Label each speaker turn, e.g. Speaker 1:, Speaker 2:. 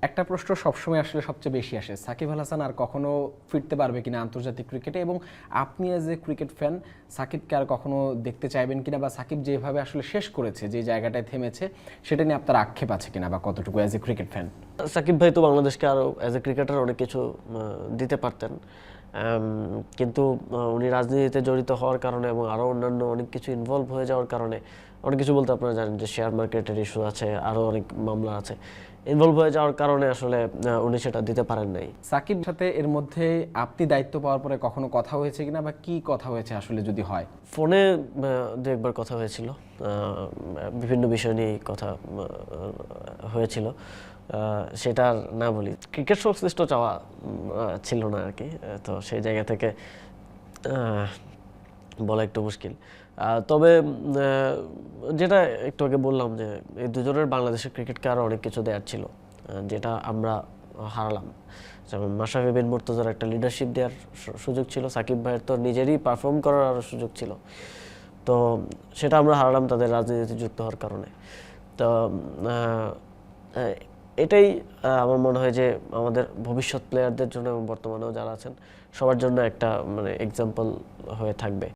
Speaker 1: একটা প্রশ্ন সবসময় আসলে সবচেয়ে বেশি আসে, সাকিব আল হাসান আর কখনো ফিরতে পারবে কিনা আন্তর্জাতিক ক্রিকেটে, এবং আপনি এজ এ ক্রিকেট ফ্যান সাকিবকে আর কখনো দেখতে চাইবেন কিনা, বা সাকিব যেভাবে আসলে শেষ করেছে, যে জায়গাটায় থেমেছে, সেটা নিয়ে আপনার আক্ষেপ আছে কিনা, বা কতটুকু as a cricket fan?
Speaker 2: Shakib ভাই তো বাংলাদেশকে আরও অ্যাজ এ ক্রিকেটার অনেক কিছু দিতে পারতেন, কিন্তু উনি রাজনীতিতে জড়িত হওয়ার কারণে এবং আরও অন্যান্য অনেক কিছু ইনভলভ হয়ে যাওয়ার কারণে, অনেক কিছু বলতে আপনারা জানেন যে শেয়ার মার্কেটের ইস্যু আছে, আরও অনেক মামলা আছে, ইনভলভ হয়ে যাওয়ার কারণে আসলে উনি সেটা দিতে পারেন নাই।
Speaker 1: সাকিব সাথে এর মধ্যে আপনি দায়িত্ব পাওয়ার পরে কখনো কথা হয়েছে কিনা, বা কি কথা হয়েছে আসলে যদি হয়?
Speaker 2: ফোনে দু একবার কথা হয়েছিল, বিভিন্ন বিষয় নিয়ে কথা হয়েছিল, সেটা আর না বলি। ক্রিকেট সংশ্লিষ্ট চাওয়া ছিল না আর কি, তো সেই জায়গা থেকে বলা একটু মুশকিল। তবে যেটা একটু আগে বললাম যে এই দুজনের বাংলাদেশের ক্রিকেটকে আরও অনেক কিছু দেওয়ার ছিল, যেটা আমরা হারালাম। যেমন মাশরাফি বিন মুর্তজার একটা লিডারশিপ দেওয়ার সুযোগ ছিল, সাকিব ভাইয়ের তো নিজেরই পারফর্ম করার আরও সুযোগ ছিল, তো সেটা আমরা হারালাম তাদের রাজনীতিতে যুক্ত হওয়ার কারণে। তো এটাই আমার মনে হয় যে আমাদের ভবিষ্যৎ প্লেয়ারদের জন্য এবং বর্তমানেও যারা আছেন সবার জন্য একটা মানে এক্সাম্পল হয়ে থাকবে।